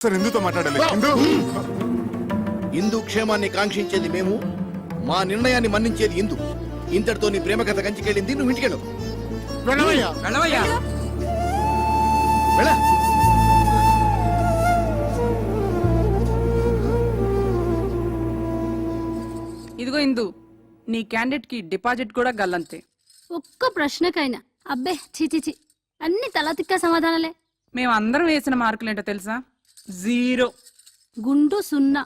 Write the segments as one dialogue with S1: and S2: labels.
S1: Sir హిందూతో మాట్లాడాలి.
S2: హిందూ క్షేమాన్ని కాంక్షించేది మేము, మా నిర్ణయాన్ని మన్నించేది హిందూ. ఇంతటితో నీ ప్రేమ కథ కంచికెళ్ళింది, నువ్వు ఇంటికెళ్ళు.
S3: ఇదిగో ఇందు, నీ క్యాండిడేట్ కి డిపాజిట్ కూడా గల్లంతే.
S4: ఒక్క ప్రశ్నకైనా అబ్బే చిచిచి అన్ని తలతిక్క సమాధానాలే.
S3: మేమందరం వేసిన మార్కులేంటో తెలుసా? 0.
S4: గుండు 0.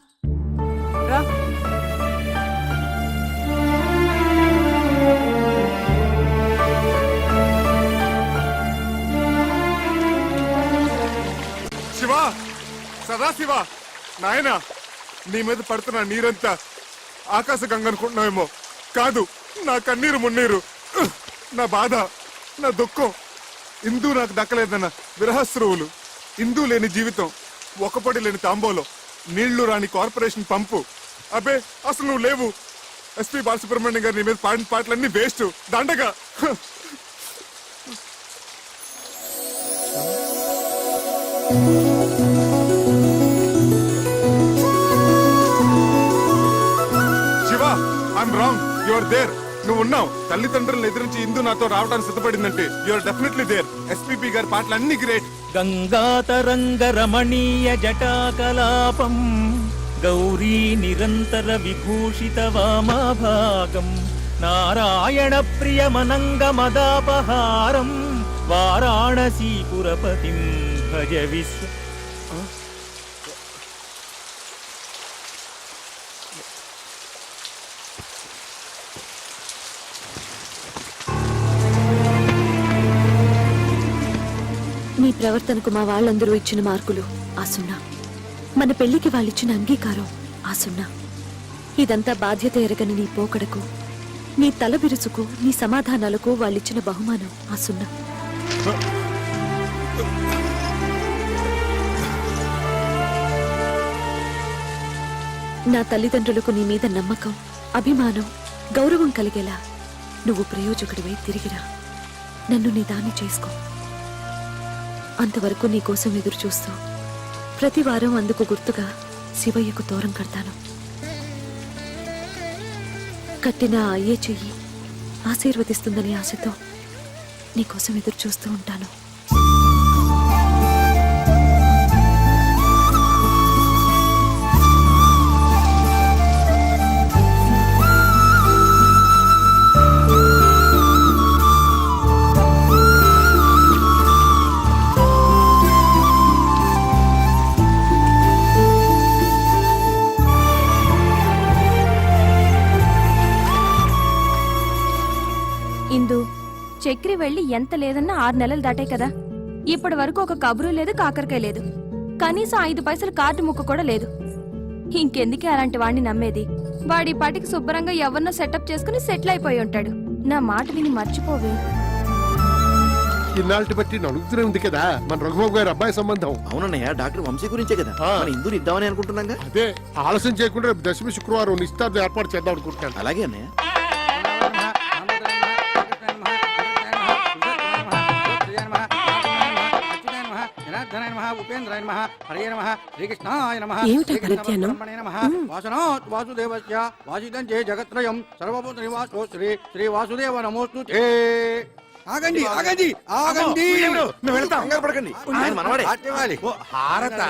S3: రా.
S1: శివ, సదాశివ, నాయన, నీ మీద పడుతున్న నీరంతా ఆకాశ గంగ అనుకుంటున్నావేమో. కాదు, నా కన్నీరు మున్నీరు, నా బాధ, నా దుఃఖం. ఇందూ నాకు దక్కలేదన్న విరహస్రువులు, ఇందూ లేని జీవితం, ఒకపడి లేని తాంబోలో, నీళ్లు రాని కార్పొరేషన్ పంపు. అబ్బే, అసలు నువ్వు లేవు. ఎస్పీ బాలసుబ్రహ్మణ్యం గారు నీ మీద పాడిన పాటలన్నీ వేస్ట్, దండగా. Shiva, I'm wrong, you are there. నువ్వు ఉన్నావు. తల్లిదండ్రులను ఎదిరించి ఇందు నాతో రావడానికి సిద్ధపడిందంటే you are definitely there. SPB గారి పాటలు అన్ని గ్రేట్.
S5: గంగాతరంగ రమణీయ జటాకలాపం గౌరీ నిరంతర విభూషిత వామాభాగం నారాయణ ప్రియమనంగ మదాపహారం వారాణసీపురపతిం భజ విశ్వ.
S6: నీ ప్రవర్తనకు మా వాళ్ళందరూ ఇచ్చిన మార్కులు ఆ 0. మన పెళ్లికి వాళ్ళిచ్చిన అంగీకారం ఆ 0. ఇదంతా బాధ్యత ఎరగని నీ పోకడకు, నీ తల బిరుసుకు, నీ సమాధానాలకు వాళ్ళిచ్చిన బహుమానం ఆ 0. నా తల్లిదండ్రులకు నీ మీద నమ్మకం, అభిమానం, గౌరవం కలిగేలా నువ్వు ప్రయోజకుడివై తిరిగిరా. నన్ను నీ దాన్ని చేసుకో. అంతవరకు నీకోసం ఎదురు చూస్తూ ప్రతి వారం అందుకు గుర్తుగా శివయ్యకు తోరం కడతాను. కట్టిన అయ్యే చెయ్యి ఆశీర్వదిస్తుందని ఆశతో నీకోసం ఎదురు చూస్తూ ఉంటాను.
S7: ఇందు, చక్రి వెళ్లి ఎంత లేదన్నా 6 నెలలు దాటే కదా. ఇప్పటి వరకు ఒక కబురు లేదు, కాకరకాయ లేదు, కనీసం 5 పైసలు కార్డు ముక్క కూడా లేదు. ఇంకెందుకే అలాంటి వాడిని నమ్మేది? వాడి పాటికి శుభ్రంగా ఎవరినో సెటప్ చేసుకుని సెటిల్ అయిపోయి ఉంటాడు. నా మాట విని మర్చిపోవే.
S8: ఇన్నాళ్ళకి బట్టి నడుగుతూనే ఉంది కదా మన రఘుబాబు గారి అబ్బాయి సంబంధం.
S2: అవునన్నయ్య, డాక్టర్ వంశీ గురించే కదా మన ఇందూరు ఇద్దామని అనుకుంటున్నాగా.
S8: అదే ఆలస్యం చేయకుండా రేపు దశమి శుక్రవారం నిశ్చితార్థం ఏర్పాటు చేద్దాం అనుకుంటున్నాను.
S2: అలాగే అన్నయ్య.
S9: ఆగండి ఆగండి ఆగండి,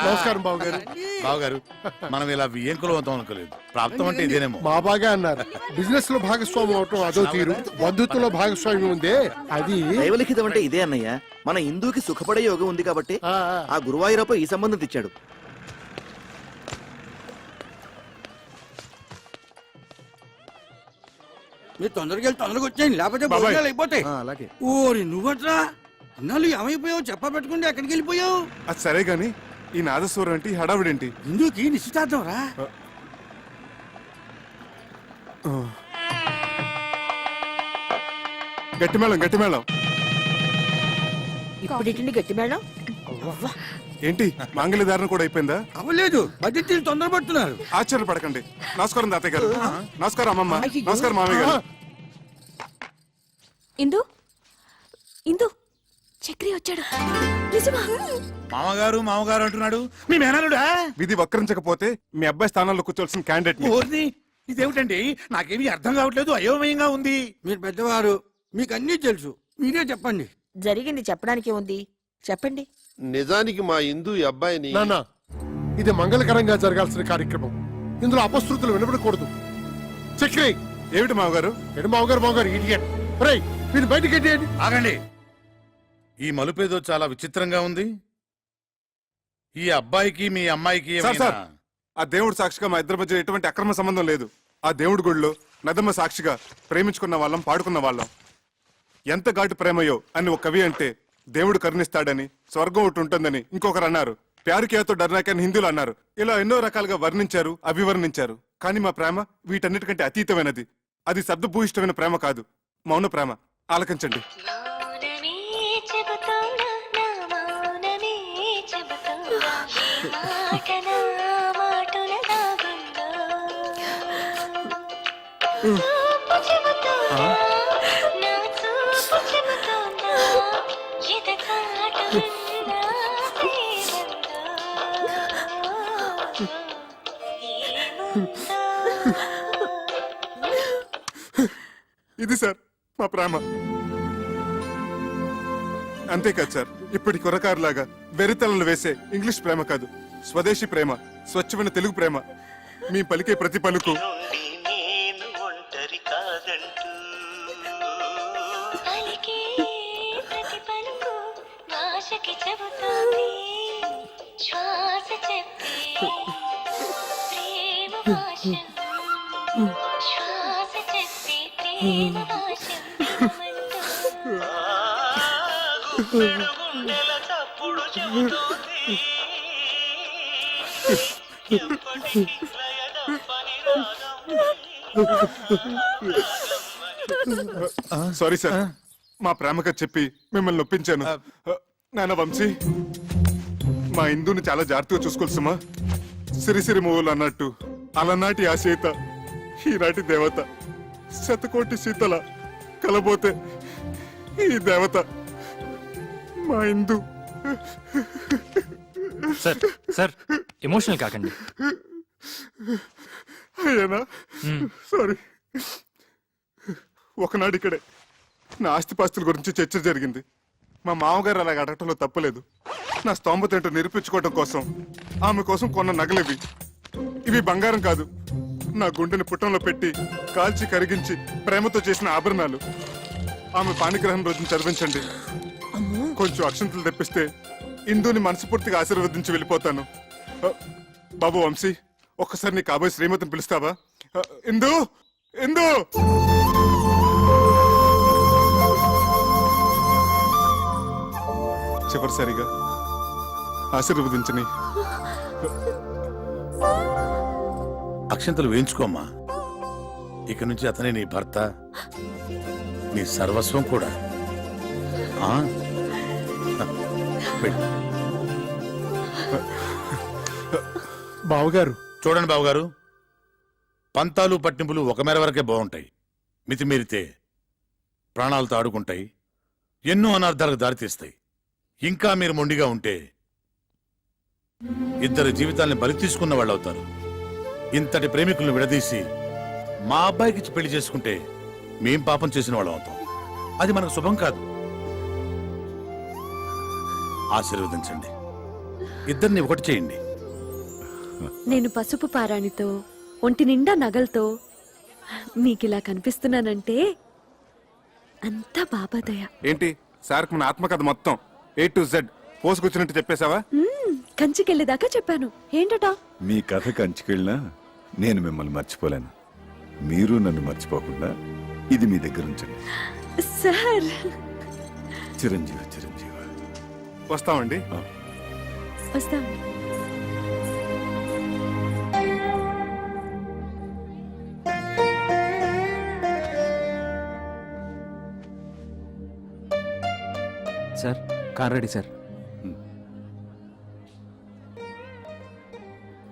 S8: నమస్కారం బాబు గారు.
S10: బావగారు, మనం ఇలా బియ్యంకులు అవుతాం అనుకోలేదు. ప్రాప్తం అంటే ఇదేనేమో.
S8: మా బాగా అన్నారు. బిజినెస్ లో భాగస్వామ్యం అవటం అదో తీరు, బంధుత్వంలో భాగస్వామ్యం ఉందే అది
S2: దైవలిఖితం అంటే ఇదే అన్నయ్య. మన హిందూకి సుఖపడే యోగం ఉంది కాబట్టి ఆ గురువాయూరప్ప ఈ సంబంధం తెచ్చాడు.
S9: మీరు తొందరగా వెళ్ళి తొందరగా వచ్చేయండి, లేకపోతే భోజనాలు అయిపోతాయి.
S2: అలాగే.
S9: ఓరి నువ్వట్రా, ఇన్నాళ్ళు ఏమైపోయావు? చెప్ప పెట్టుకుంటే ఎక్కడికి వెళ్ళిపోయావు?
S1: అది సరే గాని ఈ నాదస్వరం ఏంటి, హడావిడేంటి?
S9: హిందూకి నిశ్చితార్థం రా.
S1: గట్టి మేళం, గట్టి మేళం.
S7: ఇప్పుడు గట్టి మేడం
S1: ఏంటి మాంగళ్య ధారణ కూడా అయిపోయిందా?
S9: అవ్వలేదు, బడ్జెట్ తొందరపడుతున్నారు.
S1: ఆశ్చర్యపడకండి. నమస్కారం తాతయ్య గారు. నమస్కారం అమ్మమ్మ. నమస్కారం మామయ్య గారు.
S7: ఇందు, ఇందు
S6: చక్రి వచ్చాడు. నిజమా?
S10: మామగారు మామగారు అంటున్నాడు మీ మేనలుడా?
S1: విధి వక్రించకపోతే మీ అబ్బాయి స్థానంలో కూర్చోవలసిన క్యాండిడేట్
S10: ఓర్ని ఇదేమిటండి, నాకేమీ అర్థం కావట్లేదు, అయోమయంగా ఉంది.
S9: మీరు పెద్దవారు, మీకు అన్నీ తెలుసు, మీరే చెప్పండి.
S11: జరిగింది చెప్పడానికి ఉంది, చెప్పండి.
S8: నిజానికి మా ఇందు ఈ అబ్బాయిని నాన్న, ఇది మంగళకరంగా జరగాల్సిన కార్యక్రమం. ఇందులో అపశృతులు వినపడకూడదు. చక్రి,
S1: ఏమిటి మామగారు?
S8: ఎడు మామగారు ఇడియట్. రేయ్, మీరు బయటికి ఎట్టేయండి.
S10: ఆగండి, ఈ మలుపేదో చాలా విచిత్రంగా ఉంది. ఈ అబ్బాయికి మీ అమ్మాయికి
S1: సార్
S10: ఏమైనా-
S1: సార్, ఆ దేవుడు సాక్షిగా మా ఇద్దరి మధ్య ఎటువంటి అక్రమ సంబంధం లేదు. ఆ దేవుడి గుడిలో నదమ్మ సాక్షిగా ప్రేమించుకున్న వాళ్ళం, పాడుకున్న వాళ్ళం. ఎంత ఘాటు ప్రేమయో అని ఒక కవి అంటే దేవుడు కరుణిస్తాడని, స్వర్గం ఒకటి ఉంటుందని ఇంకొకరు అన్నారు. ప్యారు కియాతో డర్నాకే అని హిందీలో అన్నారు. ఇలా ఎన్నో రకాలుగా వర్ణించారు, అభివర్ణించారు. కానీ మా ప్రేమ వీటన్నిటికంటే అతీతమైనది. అది శబ్దభూయిష్టమైన ప్రేమ కాదు, మౌన ప్రేమ. ఆలకించండి. ఇది సార్ మా ప్రేమ. అంతేకాదు సార్, ఇప్పటి కుర్రకారులాగా వెరితలను వేసే ఇంగ్లీష్ ప్రేమ కాదు, స్వదేశీ ప్రేమ, స్వచ్ఛమైన తెలుగు ప్రేమ. మీ పలికే ప్రతి పలుకు సారీ సార్, మా ప్రేమగా చెప్పి మిమ్మల్ని నొప్పించాను. నాన్న వంశీ, మా ఇందుని చాలా జాగ్రత్తగా చూసుకోవాల్సమా. సిరిసిరి మూవలు అన్నట్టు అలనాటి ఆ సీత ఈనాటి దేవత. శతకోటి సీతల కలబోతే ఈ దేవత మా ఇందు.
S5: సార్ సార్, ఎమోషనల్ కాకండి.
S1: అయ్యానా? సారీ. ఒకనాడు ఇక్కడే నా ఆస్తిపాస్తుల గురించి చర్చ జరిగింది. మా మామగారు అలాగ అడగటంలో తప్పలేదు. నా స్తోమత ఏంటో నిరూపించుకోవడం కోసం ఆమె కోసం కొన్న నగలివి. ఇవి బంగారం కాదు, నా గుండెని పుట్టంలో పెట్టి కాల్చి కరిగించి ప్రేమతో చేసిన ఆభరణాలు. ఆమె పాణిగ్రహం రోజున చదివించండి. కొంచెం అక్షంతలు తెప్పిస్తే ఇందుని మనస్ఫూర్తిగా ఆశీర్వదించి వెళ్ళిపోతాను. బాబు వంశీ, ఒక్కసారి నీ కాబోయే శ్రీమతిని పిలుస్తావా? ఇందు, ఇందు. చివరిసారిగా ఆశీర్వదించని.
S10: అక్షంతలు వేయించుకోమ్మా. ఇక నుంచి అతనే నీ భర్త, నీ సర్వస్వం కూడా. ఆ? వెళ్ళు.
S8: బావగారు,
S10: చూడండి బావగారు, పంతాలు పట్టింపులు ఒక మేర వరకే బాగుంటాయి. మితిమీరితే ప్రాణాలతో ఆడుకుంటాయి, ఎన్నో అనార్థాలకు దారితీస్తాయి. ఇంకా మీరు మొండిగా ఉంటే ఇద్దరు జీవితాల్ని బలి తీసుకున్న వాళ్ళు అవుతారు. ఇంతటి ప్రేమికులను విడదీసి మా అబ్బాయికి పెళ్లి చేసుకుంటే మేం పాపం చేసిన వాళ్ళం అవుతాం. అది మనకు శుభం కాదు. ఆశీర్వదించండి, ఇద్దరిని ఒకటి చేయండి.
S6: నేను పసుపు పారాణితో, ఒంటి నిండా నగలతో నీకిలా కనిపిస్తున్నానంటే అంతా బాబాదయ.
S1: ఏంటి సార్కి మన ఆత్మకథ మొత్తం A to Z పోసుకొచ్చినట్టు చెప్పేశావా?
S6: కంచికెళ్ళేదాకా చెప్పాను. ఏంటట?
S12: మీ కథ కంచికెళ్ళినా నేను మిమ్మల్ని మర్చిపోలేను. మీరు నన్ను మర్చిపోకుండా ఇది మీ దగ్గర ఉంచండి.
S6: సార్,
S12: చిరంజీవి చిరంజీవి.
S1: వస్తామండి.
S6: వస్తాం.
S5: Sir, car ready sir.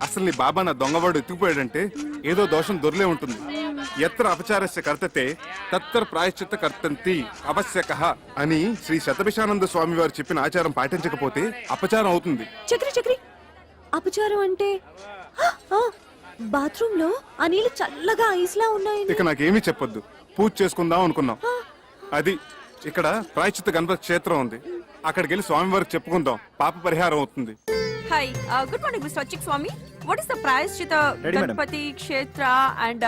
S1: అసలు నీ బాబా నా దొంగవాడు ఎత్తుకుపోయాడంటే ఏదో దోషం దొరలే ఉంటుంది. ఎత్ర అపచారస్య కర్తతే తత్ర ప్రాయశ్చిత్త కర్తంతి అవశ్యక అని శ్రీ శతభిషానంద స్వామి వారు చెప్పిన ఆచారం పాటించకపోతే అపచారం అవుతుంది.
S6: చక్రి చక్రి అపచారం అంటే బాత్రూమ్ లో ఆ నీళ్లు చల్లగా ఐస్లా ఉన్నాయి.
S1: ఇక నాకేమీ చెప్పొద్దు, పూజ చేసుకుందాం అనుకున్నాం. అది ఇక్కడ ప్రాయశ్చిత్త గణపతి క్షేత్రం ఉంది, అక్కడికి వెళ్ళి స్వామి వారికి చెప్పుకుందాం, పాప పరిహారం అవుతుంది.
S7: హాయ్ గుడ్ మార్నింగ్ మిస్టర్ అచ్చిక్ స్వామి. వాట్ ఇస్ ద ప్రాయశ్చిత గణపతి క్షేత్ర and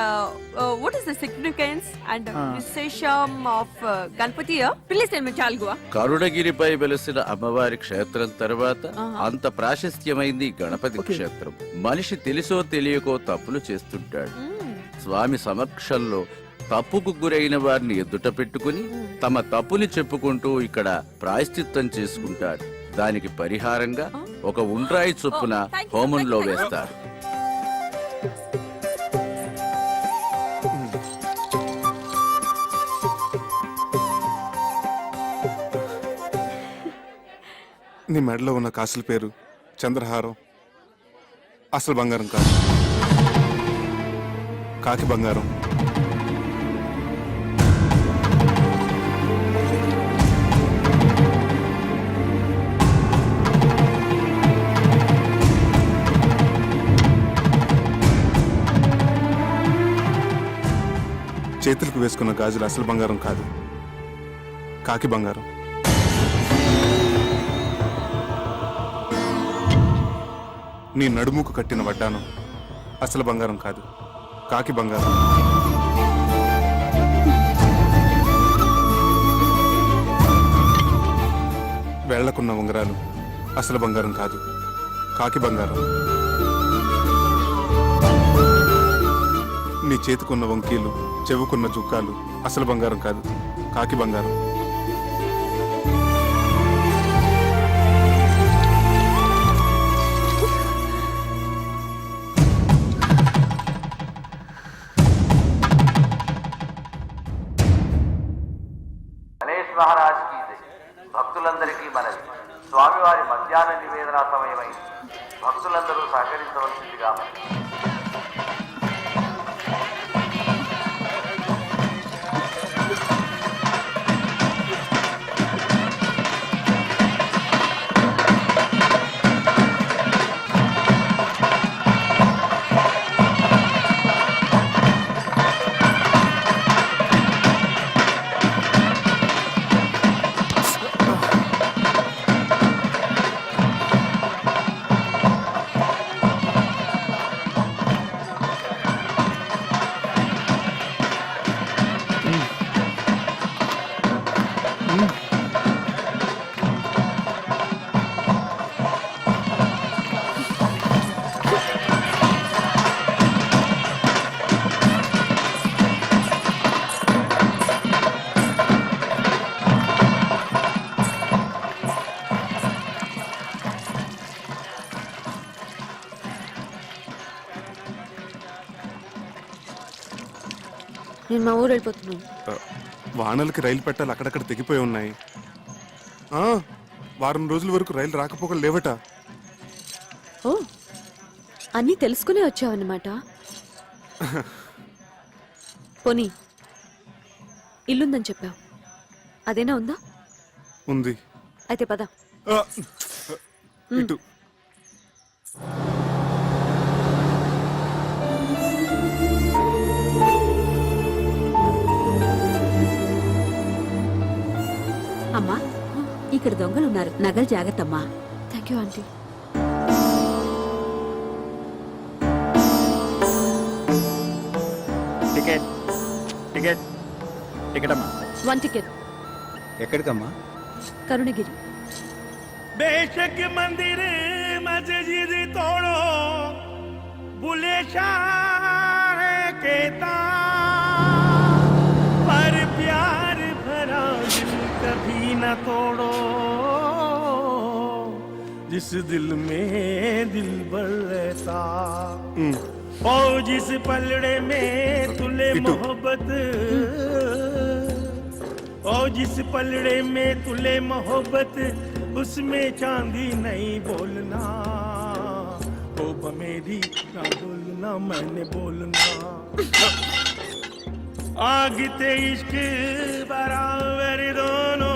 S7: what is the significance and విశేషం of Ganapati? Please tell me చాల్గువా.
S9: కరుణగిరిపై వెలసిన అమ్మవారి క్షేత్రం తర్వాత అంత ప్రాశస్త్యమైంది గణపతి క్షేత్రం. మనిషి తెలుసో తెలియకో తప్పులు చేస్తుంటాడు. స్వామి సమక్షంలో తప్పుకు గురైన వారిని ఎదుట పెట్టుకుని తమ తప్పుని చెప్పుకుంటూ ఇక్కడ ప్రాయశ్చిత్తం చేసుకుంటారు. దానికి పరిహారంగా ఒక ఉండ్రాయి చొప్పున హోమంలో వేస్తారు.
S1: నీ మెడలో ఉన్న కాసుల పేరు చంద్రహారం. అసలు బంగారం కాదు, కాకి బంగారం. చేతులకు వేసుకున్న గాజులు అసలు బంగారం కాదు, కాకి బంగారం. నీ నడుముకు కట్టిన వడ్డానం అసలు బంగారం కాదు, కాకి బంగారం. వేళ్లకున్న ఉంగరాలు అసలు బంగారం కాదు, కాకి బంగారం. నీ చేతికున్న వంకీలు, చెవుకున్న జుక్కాలు అసలు బంగారం కాదు, కాకి బంగారం.
S13: గణేష్ మహారాజ్ కి భక్తులందరికీ మనవి. స్వామివారి మధ్యాహ్న నివేదన సమయమై భక్తులందరూ సహకరించవలసిందిగా మనవి.
S6: నేను మా ఊరు వెళ్ళిపోతున్నాను.
S1: వానలకి రైలు పెట్టాలి అక్కడక్కడ తెగిపోయి ఉన్నాయి. వారం రోజుల వరకు రైలు రాకపోకలు లేవట.
S6: ఓ, అన్నీ తెలుసుకునే వచ్చావన్నమాట. పోనీ ఇల్లుందని చెప్పావు, అదేనా ఉందా?
S1: ఉంది.
S6: అయితే పద.
S1: ఇటు
S6: అమ్మా, ఇక్కడ దొంగలున్నారు, నగలు జాగ్రత్తమ్మా. Thank you aunty.
S9: Ticket ticket ticket అమ్మా.
S6: 1 టికెట్.
S9: ఎక్కడికమ్మా?
S6: కరుణగిరి.
S13: बेशक मंदिर मस्जिद तोड़ो बुले शाह कहता पर प्यार भरा दिल कभी न तोड़ो जिस दिल में दिल भर रहता ओ जिस पलड़े में तुले मोहब्बत ओ जिस पलड़े में तुले मोहब्बत उसमें चांदी नहीं बोलना तोप मेरी ना बोलना मैंने बोलना आगे इश्क बराबर दोनों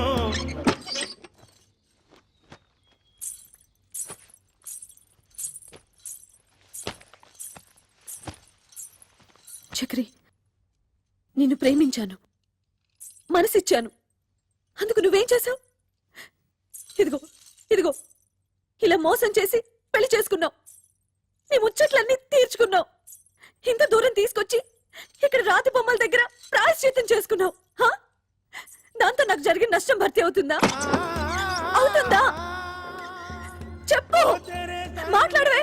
S6: చక్రి, నిన్ను ప్రేమించాను, మనసిచ్చాను. అందుకు నువ్వేం చేశావు? ఇదిగో ఇదిగో ఇలా మోసం చేసి పెళ్లి చేసుకున్నావు. నీ ముచ్చట్లన్నీ తీర్చుకున్నావు. ఇంత దూరం తీసుకొచ్చి ఇక్కడ రాతి బొమ్మల దగ్గర ప్రాయశ్చిత్తం చేసుకున్నావు. హా? దాంతో నాకు జరిగిన నష్టం భర్తీ అవుతుందా? అవుతుందా? చెప్పు, మాట్లాడవే,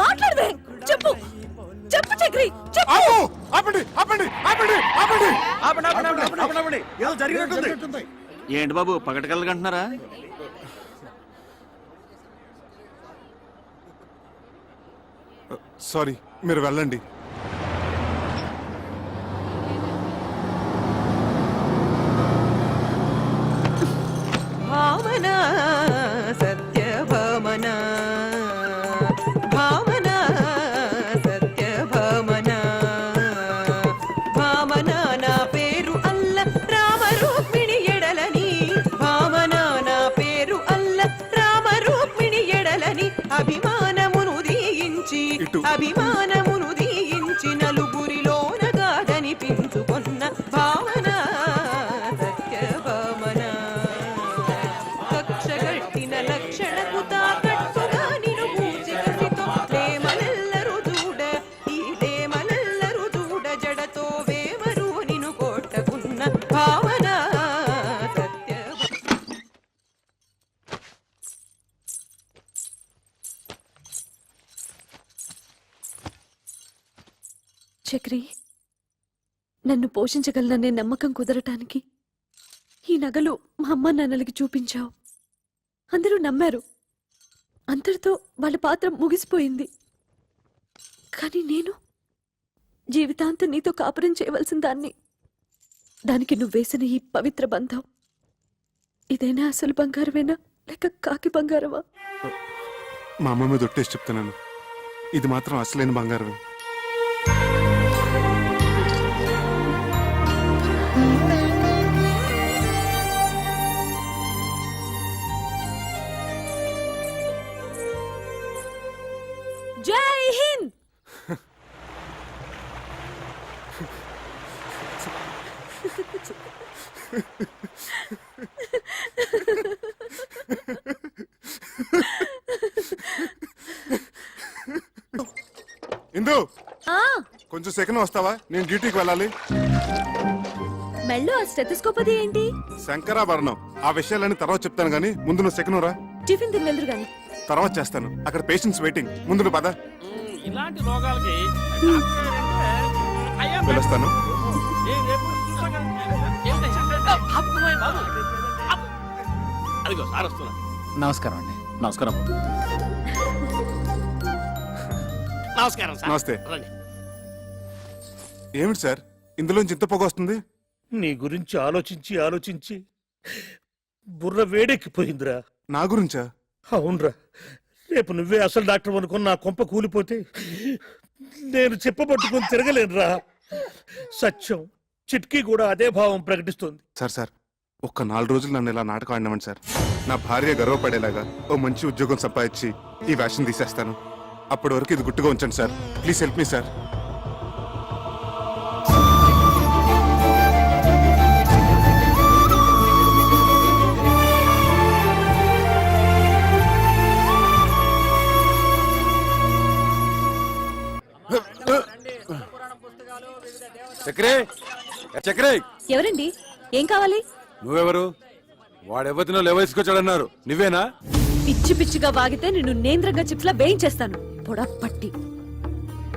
S6: మాట్లాడవే, చెప్పు, చెప్పు చక్రి, చెప్పు.
S1: ఆపండి ఆపండి ఆపండి ఆపండి.
S2: ఏదో జరిగినట్టుంది.
S9: ఏంటి బాబు పగటకెళ్ళగంటున్నారా?
S1: సారీ, మీరు వెళ్ళండి.
S11: భావనా సత్యభామనా భావనా సత్యభామనా భామనా నా పేరు అల్ల రామరూపిణి ఎడలని భామనా నా పేరు అల్ల రామరూపిణి ఎడలని అభిమానమును దీయించి అభిమానమును దీయించి నలుగురిలోన కాదనిపించుకున్న భావనా సత్యభామనా కక్షగట్టిన లక్షణకు తాకట్టుగా నిను పూజికసితో ప్రేమనెల్లరు దూడ ఈ ప్రేమనెల్లరు దూడ జడతో వేమరు నిను కొట్టకున్న భావనా సత్య
S6: చక్రి, నన్ను పోషించగలననే నమ్మకం కుదరటానికి ఈ నగలు మా అమ్మ నాన్నలకి చూపించావు. అందరూ నమ్మారు. అంతటితో వాళ్ళ పాత్ర ముగిసిపోయింది. కానీ నేను జీవితాంతం నీతో కాపురం చేయవలసిన దాన్ని. దానికి నువ్వేసిన ఈ పవిత్ర బంధం ఇదైనా అసలు బంగారమేనా లేక కాకి బంగారమా?
S1: మా అమ్మ మీద ఒట్టేసి చెప్తున్నాను, ఇది మాత్రం అసలైన బంగారమే.
S6: జై హింద్.
S1: ఇందు,
S6: ఆ,
S1: కొంచెం సెకండ్ వస్తావా? నేను డ్యూటీకి వెళ్ళాలి.
S6: మెళ్ళో ఆ స్టెథోస్కోప్ అది ఏంటి?
S1: శంకరాభరణం. ఆ విషయాలన్నీ తర్వాత చెప్తాను గానీ ముందు నువ్వు సెకండ్ రా.
S6: టిఫిన్ తిన్నెందురు గాని.
S1: తర్వాత చేస్తాను. అక్కడ పేషెంట్స్ వెయిటింగ్. ముందు నువ్వు పద.
S13: ఇలాంటి రోగాలకి
S1: పిలుస్తాను.
S13: అదిగో సార్ వస్తున్నా.
S2: నమస్కారం అండి. నమస్కారం.
S13: నమస్కారం సార్.
S1: నమస్తే.
S13: రండి.
S1: ఏమిటి సార్ ఇందులోంచి ఇంత పొగ వస్తుంది?
S13: నీ గురించి ఆలోచించి ఆలోచించి బుర్ర వేడెక్కిపోయిందిరా.
S1: నా గురించా?
S13: అవునరా, రేపు నువ్వే అసలు డాక్టర్ అనుకుని నా కొంప కూలిపోతే నేను చెప్పబట్టుకుని తిరగలేనురా. సత్యం చిట్కీ కూడా అదే భావం ప్రకటిస్తుంది.
S1: సార్ ఒక్క 4 రోజులు నన్ను ఇలా నాటకం ఆడినామండి సార్. నా భార్య గర్వపడేలాగా ఓ మంచి ఉద్యోగం సంపాదించి ఈ వేషం తీసేస్తాను. అప్పటి వరకు ఇది గుట్టుగా ఉంచండి sir. Please help me sir.
S12: చక్రే, చక్రే,
S6: ఎవరండి? ఏం కావాలి?
S12: నువ్వెవరు? వాడెవతినో లేవేసుకొచ్చాడన్నారు, నువ్వేనా?
S6: పిచ్చి పిచ్చిగా వాగితే నిన్ను నేంద్రంగా చిప్స్లా వేయించేస్తాను. పొడపట్టి.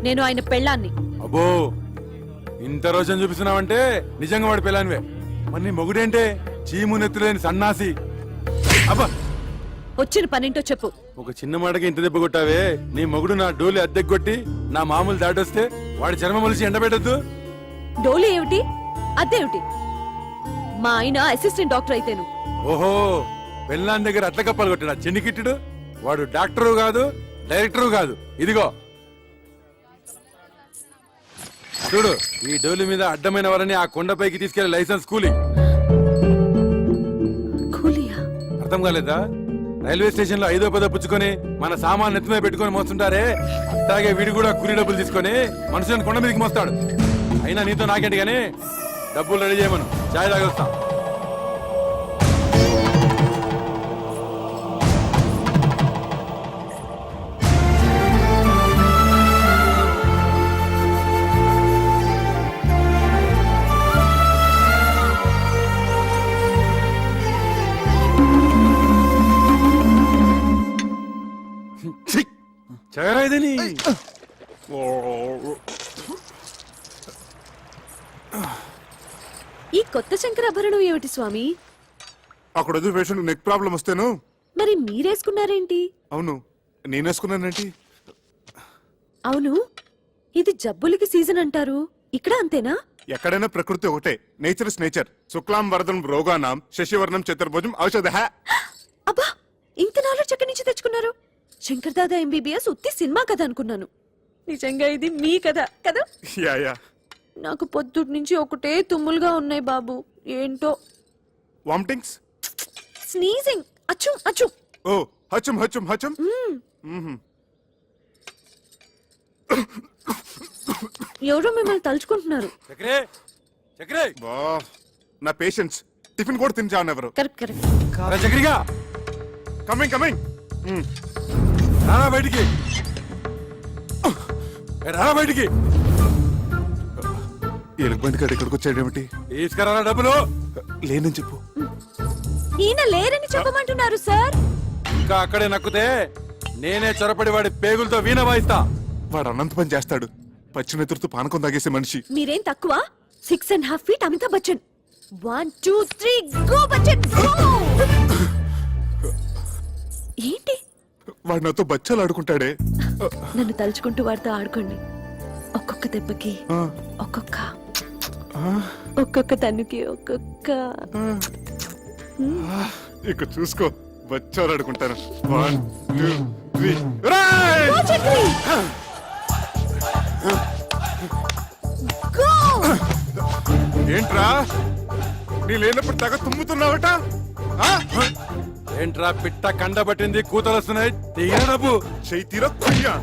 S6: నేను ఆయన పెళ్ళాన్ని.
S12: అబ్బో, ఇంత రోజు చూపిస్తున్నావంటే నిజంగా వాడి పిల్లానివే. మరి నీ మొగుడేంటే చీము నెత్తులేని సన్నాసి. అబ్బా,
S6: వచ్చిన పనింటో చెప్పు.
S12: ఒక చిన్న మాటకి ఇంత దెబ్బ కొట్టావే. నీ మొగుడు నా డోలి అద్దెకొట్టి నా మామూలు దాటొస్తే వాడి చర్మం మొలిసి ఎండబెట్టద్దు.
S6: డోలీ ఏమిటి, అదేమిటి? మా ఆయన అసిస్టెంట్ డాక్టర్ అయితేను.
S12: ఓహో, పెళ్ళాన్ దగ్గర అట్ల కప్పలు కొట్టాడు చెన్నికిట్టుడు. వాడు డాక్టరు కాదు, డైరెక్టర్ కాదు. ఇదిగో చూడు, ఈ డోలి మీద అడ్డమైన వాళ్ళని ఆ కొండపైకి తీసుకెళ్లే లైసెన్స్ కూలి.
S6: కూలియా?
S12: అర్థం కాలేదా? రైల్వే స్టేషన్ లో 5వ పదో పుచ్చుకొని మన సామాన్ నెత్తిమే పెట్టుకొని మోస్తుంటారే, అట్లాగే వీడు కూడా కూలి డబ్బులు తీసుకొని మనుషులను కొండ మీదకి మోస్తాడు. అయినా నీతో నాకేంటి గానీ డబ్బులు రెడీ చేయమను, చాయ్ తాగొస్తా. చగరా ఇదని
S6: ఈ కొత్త శంకరాభరణం ఏమిటి స్వామి?
S1: అక్కడ వదిలి పేషెంట్ నెక్ ప్రాబ్లం వస్తేను.
S6: మరి మీరేసుకున్నారేంటి?
S1: అవును, నేనేసుకున్నానంటే.
S6: అవును, ఇది జబ్బులకి సీజన్ అంటారు, ఇక్కడ అంతేనా?
S1: ఎక్కడైనా ప్రకృతి ఒకటే. Nature is nature. శుక్లాం వరదం రోగానాం శశివర్ణం చతుర్భుజం ఔషధ.
S6: అబ్బా, ఇంత నాలెడ్జ్ ఎక్కడి నుంచి తెచ్చుకున్నారు? శంకర్ దాదా ఎంబీబీఎస్ ఉత్తి సినిమా కథ అనుకున్నాను. నిజంగా ఇది మీ కథ కదా?
S1: Yeah yeah.
S6: నాకు పొద్దుటి నుంచి ఒకటే తుమ్ములుగా ఉన్నాయి బాబు. ఏంటో.
S1: వామిటింగ్స్,
S6: స్నీజింగ్, అచ్చుం అచ్చుం.
S1: ఓ హచం హచం హచం.
S6: ఎవరో మిమ్మల్ని తలుచుకుంటున్నారు.
S12: చక్రే చక్రే,
S1: బా, నా పేషెంట్స్ టిఫిన్ కూడా తినిచాను ఎవరు.
S6: Correct correct.
S12: చక్రిగా
S1: కమింగ్ కమింగ్.
S12: రానా బయటికి, రానా బయటికి.
S1: ఎలుగుబంటి కాడ ఇక్కడికి వచ్చాడేమిటి?
S12: తీసుకురా డబ్బులు.
S1: లేనని చెప్పు.
S6: ఈయన లేరని చెప్పమంటున్నారు సార్.
S12: ఇంకా అక్కడే నక్కుతే నేనే చొరపడి వాడి పేగులతో వీణ వాయిస్తా.
S1: వాడు అనంత పని చేస్తాడు. పచ్చినెత్తురుతో పానకం తాగేసే మనిషి.
S6: మీరేం తక్కువ? 6.5 feet Amitabh Bachchan. 1 2 3 go Bachchan go. ఏంటి?
S1: వాడు నాతో బచ్చాలు ఆడుకుంటాడే.
S6: నన్ను తలుచుకుంటూ వాడితో ఆడుకోండి. ఒక్కొక్క దెబ్బకి ఒక్కొక్క తన్నుకి ఒక్కొక్క.
S1: ఇక చూసుకో, బచ్చాలు ఆడుకుంటాను. 1 2 3.
S6: Go Chakri go.
S1: ఏంట్రా, నీ లేనప్పుడు తెగ తుమ్ముతున్నావట?
S12: ఏంట్రా పిట్ట కండబట్టింది, కూతలు వస్తున్నాయి. తీయ డబ్బు.
S1: చెయ్యి తీరా కొయ్యా.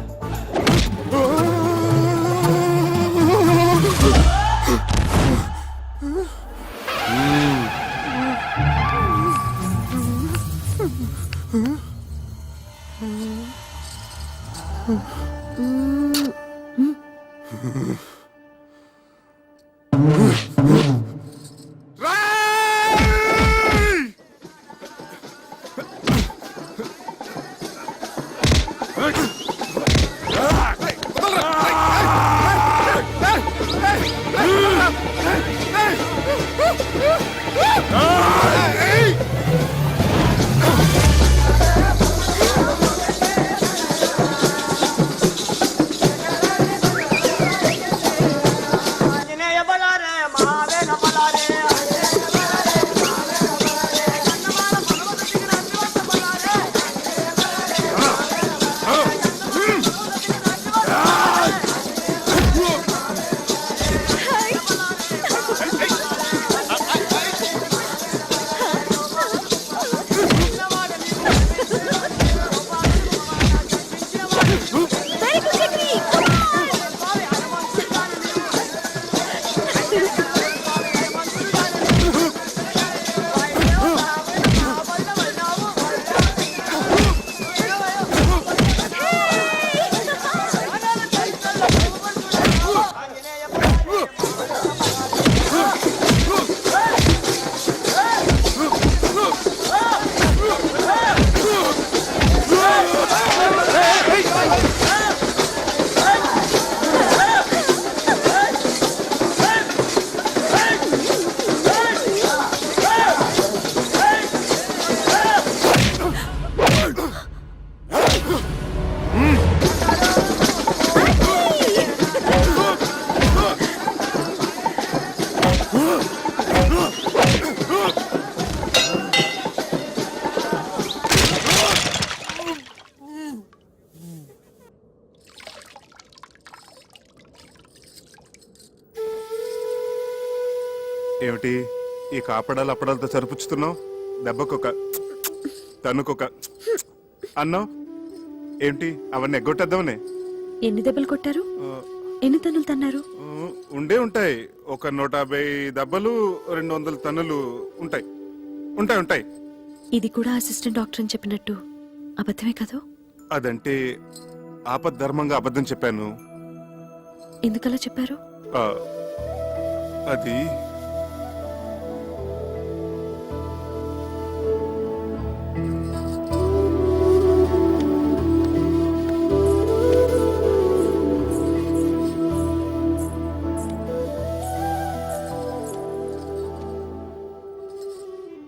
S1: ఏమిటి ఈ కాపడాలు అప్పడాలతో సరిపుచ్చుతున్నావు? దెబ్బకొక తనుకొక అన్నావు ఏంటి? అవన్నీ ఎగ్గొట్టేద్దామనే.
S6: ఎన్ని దెబ్బలు కొట్టారు? ఎన్ని తన్నులు తన్నారు?
S1: ఉండే ఉంటాయి. ఒక 150 దెబ్బలు, 200 తన్నులు ఉంటాయి. ఉంటాయి ఉంటాయి.
S6: ఇది కూడా అసిస్టెంట్ డాక్టర్ అని చెప్పినట్టు అబద్ధమే కదూ?
S1: అదంటే ఆపద్ధర్మంగా అబద్ధం చెప్పాను.
S6: ఎందుకలా చెప్పారు?
S1: ఆ, అది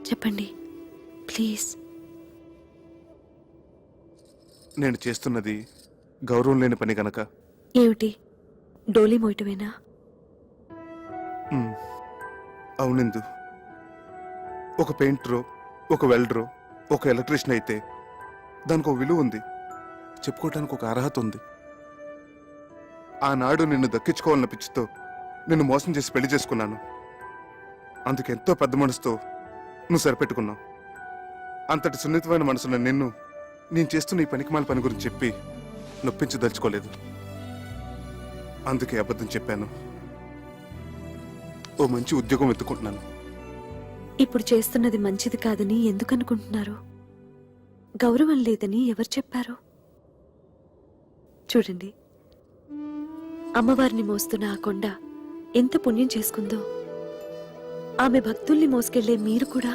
S6: చెప్పండి ప్లీజ్.
S1: నేను చేస్తున్నది గౌరవం లేని పని గనక.
S6: ఏమిటి, డోలీ మోయటమేనా?
S1: అవునిందు, ఒక పెయింటరో, ఒక వెల్డరో, ఒక ఎలక్ట్రీషియన్ అయితే దానికి ఒక విలువ ఉంది, చెప్పుకోవటానికి ఒక అర్హత ఉంది. ఆనాడు నిన్ను దక్కించుకోవాలన్న పిచ్చితో నిన్ను మోసం చేసి పెళ్లి చేసుకున్నాను. అందుకెంతో పెద్ద మనసుతో నువ్వు సరిపెట్టుకున్నావు. అంతటి సున్నితమైన మనసున్న నిన్ను నేను చేస్తున్న ఈ పనికిమాల పని గురించి చెప్పి నొప్పించదలుచుకోలేదు. అందుకే అబద్ధం చెప్పాను. ఓ మంచి ఉద్యోగం వెతుకుంటున్నాను.
S6: ఇప్పుడు చేస్తున్నది మంచిది కాదని ఎందుకు అనుకుంటున్నారు? గౌరవం లేదని ఎవరు చెప్పారు? చూడండి, అమ్మవారిని మోస్తున్న ఆ కొండ ఎంత పుణ్యం చేసుకుందో. ఆమె భక్తుల్ని మోసుకెళ్లే మీరు కూడా